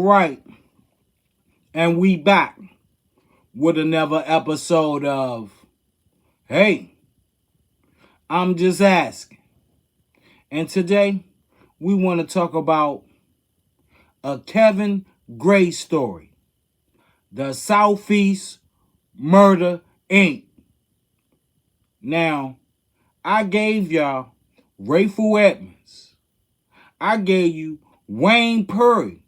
right, and we back with another episode of Hey, I'm Just Asking. And today we want to talk about a Kevin Gray story, the Southeast Murder Inc. Now, I gave y'all Rayful Edmonds. I gave you Wayne Purry.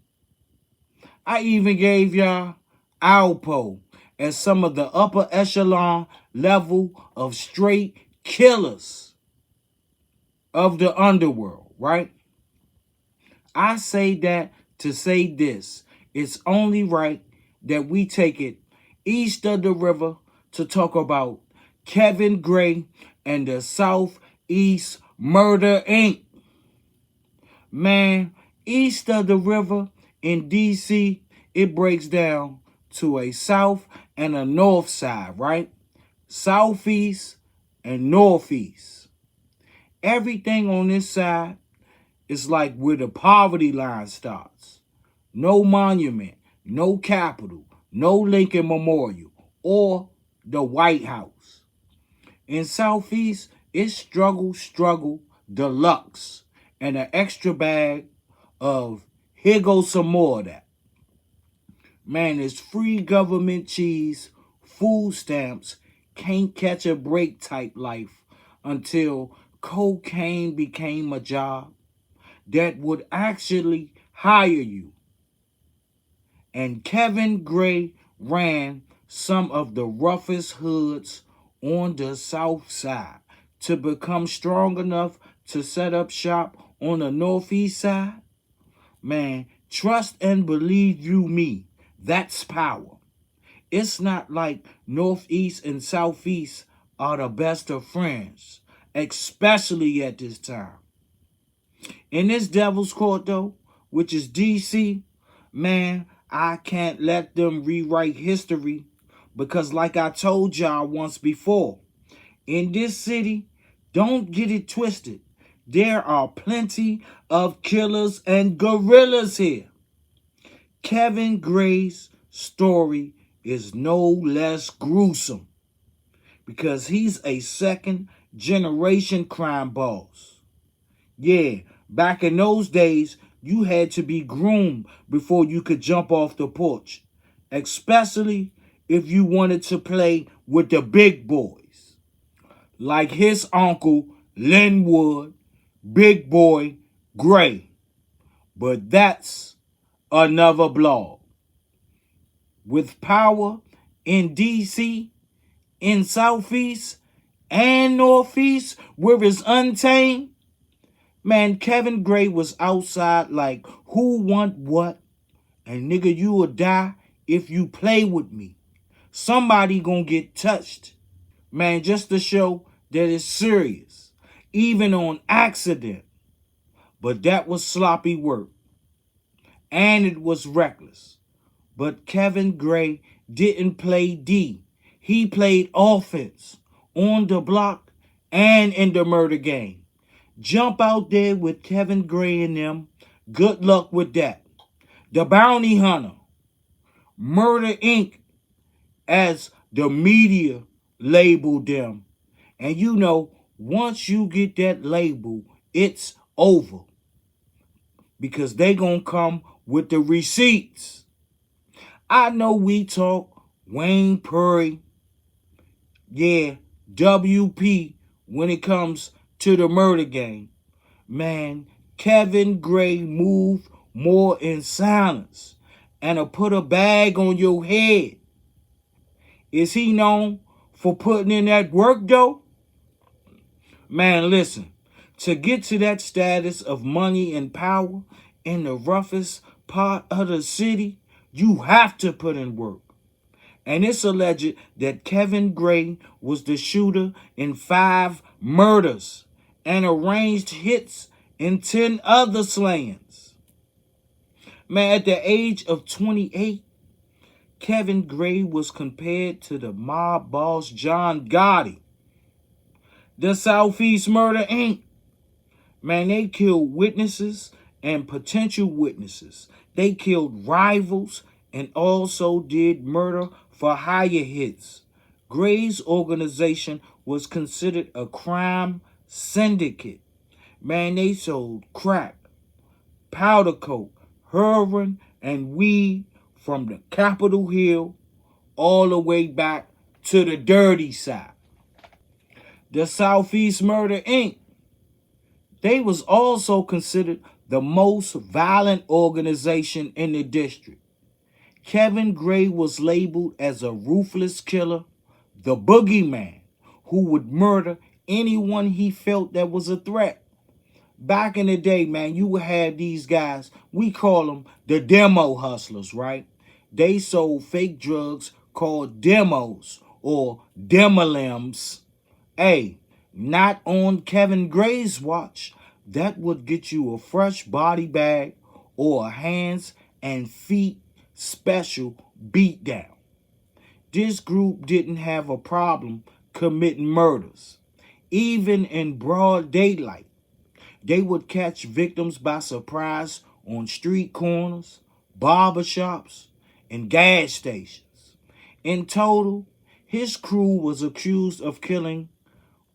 I even gave y'all Alpo as some of the upper echelon level of straight killers of the underworld, right? I say that to say this. It's only right that we take it east of the river to talk about Kevin Gray and the Southeast Murder Inc. Man, east of the river in D.C., it breaks down to a south and a north side, right? Southeast and northeast. Everything on this side is like where the poverty line starts. No monument, no capitol, no Lincoln Memorial, or the White House. In Southeast, it's struggle, deluxe, and an extra bag of here goes some more of that. Man, it's free government cheese, food stamps, can't catch a break type life until cocaine became a job that would actually hire you. And Kevin Gray ran some of the roughest hoods on the south side to become strong enough to set up shop on the northeast side. Man, trust and believe you me, that's power. It's not like northeast and southeast are the best of friends, especially at this time. In this devil's court, though, which is D.C., man, I can't let them rewrite history because, like I told y'all once before, in this city, don't get it twisted. There are plenty of killers and gorillas here. Kevin Gray's story is no less gruesome because he's a second generation crime boss. Yeah, back in those days, you had to be groomed before you could jump off the porch, especially if you wanted to play with the big boys, like his uncle Linwood, Big Boy Gray. But that's another blog. With power in D.C., in Southeast, and Northeast, where it's untamed, man, Kevin Gray was outside like, who want what? And nigga, you will die if you play with me. Somebody gonna get touched. Man, just to show that it's serious. Even on accident. But that was sloppy work. And it was reckless. But Kevin Gray didn't play D. He played offense on the block and in the murder game. Jump out there with Kevin Gray and them. Good luck with that. The Bounty Hunter. Murder Inc. as the media labeled them. And you know, once you get that label, it's over. Because they gonna come with the receipts. I know we talk Wayne Purry. Yeah, WP when it comes to the murder game. Man, Kevin Gray moved more in silence and put a bag on your head. Is he known for putting in that work, though? Man, listen, to get to that status of money and power in the roughest part of the city, you have to put in work. And it's alleged that Kevin Gray was the shooter in 5 murders and arranged hits in 10 other slayings. Man, at the age of 28, Kevin Gray was compared to the mob boss John Gotti. The Southeast Murder Inc. Man, they killed witnesses and potential witnesses. They killed rivals and also did murder for hire hits. Gray's organization was considered a crime syndicate. Man, they sold crack, powder coke, heroin, and weed from the Capitol Hill all the way back to the dirty side. The Southeast Murder Inc. They was also considered the most violent organization in the district. Kevin Gray was labeled as a ruthless killer, the boogeyman, who would murder anyone he felt that was a threat. Back in the day, man, you would have these guys, we call them the demo hustlers, right? They sold fake drugs called demos or demolims. Hey, not on Kevin Gray's watch. That would get you a fresh body bag or a hands and feet special beatdown. This group didn't have a problem committing murders. Even in broad daylight, they would catch victims by surprise on street corners, barber shops, and gas stations. In total, his crew was accused of killing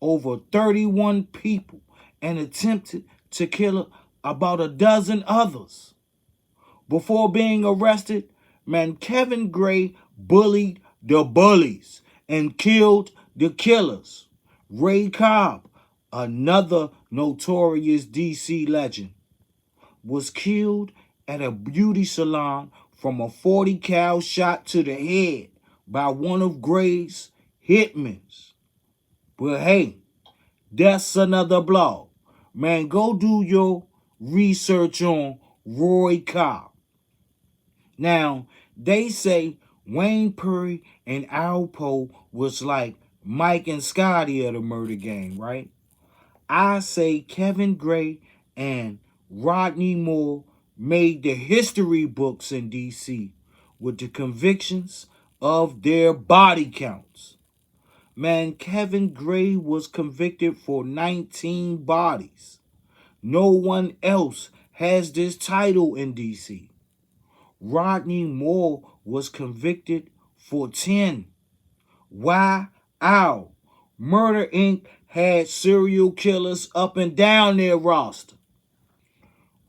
over 31 people and attempted to kill about a dozen others. Before being arrested, man, Kevin Gray bullied the bullies and killed the killers. Ray Cobb, another notorious DC legend, was killed at a beauty salon from a 40 cal shot to the head by one of Gray's hitmen. But hey, that's another blog. Man, go do your research on Roy Cobb. Now, they say Wayne Perry and Al Poe was like Mike and Scotty of the murder game, right? I say Kevin Gray and Rodney Moore made the history books in D.C. with the convictions of their body counts. Man, Kevin Gray was convicted for 19 bodies. No one else has this title in D.C. Rodney Moore was convicted for 10. Why? Ow. Murder Inc. had serial killers up and down their roster.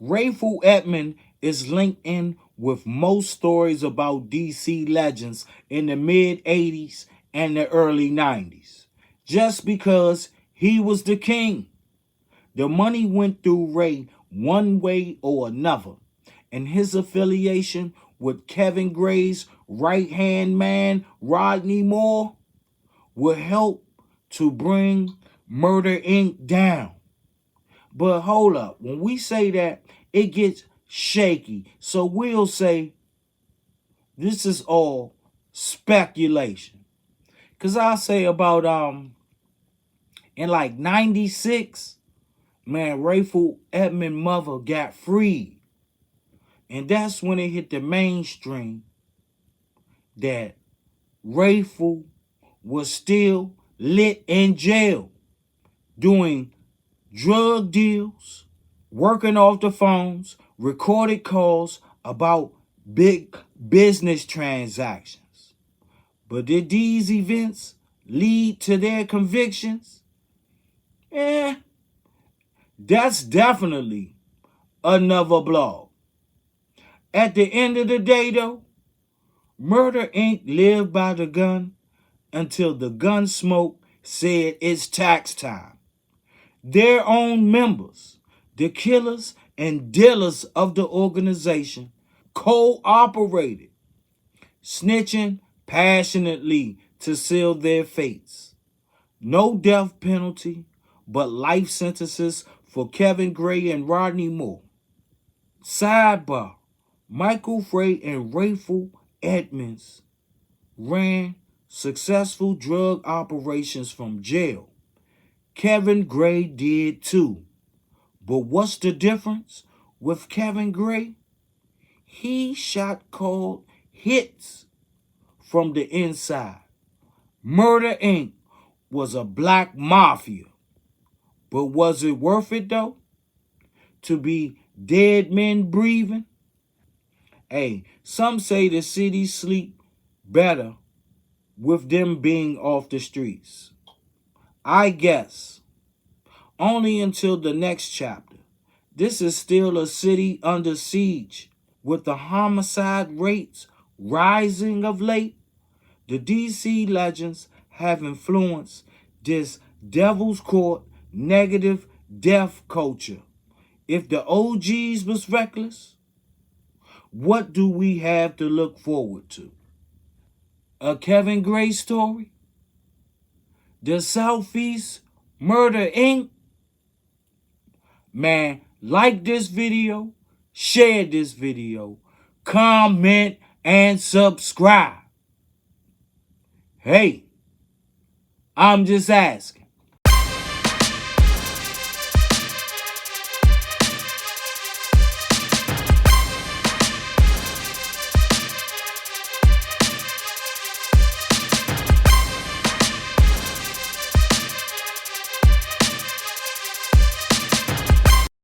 Rayful Edmond is linked in with most stories about DC legends in the mid 80s and the early 90s. Just because he was the king. The money went through Ray one way or another, and his affiliation with Kevin Gray's right-hand man, Rodney Moore, will help to bring Murder Inc. down. But hold up, when we say that, it gets shaky. So we'll say this is all speculation. Cause I'll say about in like 96, man, Rayful Edmond mother got freed. And that's when it hit the mainstream that Rayful was still lit in jail doing drug deals, working off the phones, recorded calls about big business transactions. But did these events lead to their convictions? That's definitely another blog. At the end of the day, though, Murder Inc. lived by the gun until the gun smoke said it's tax time. Their own members, the killers and dealers of the organization, cooperated, snitching passionately to seal their fates. No death penalty, but life sentences for Kevin Gray and Rodney Moore. Sidebar, Michael Frey and Rayful Edmonds ran successful drug operations from jail. Kevin Gray did too. But what's the difference with Kevin Gray? He shot called hits from the inside. Murder Inc. was a black mafia. But was it worth it though? To be dead men breathing. Hey, some say the city sleep better with them being off the streets. I guess only until the next chapter. This is still a city under siege, with the homicide rates rising of late. The DC legends have influenced this devil's court negative death culture. If the OGs was reckless, what do we have to look forward to? A Kevin Gray story? The Southeast Murder Inc.? Man, like this video, share this video, comment, and subscribe. Hey, I'm just asking.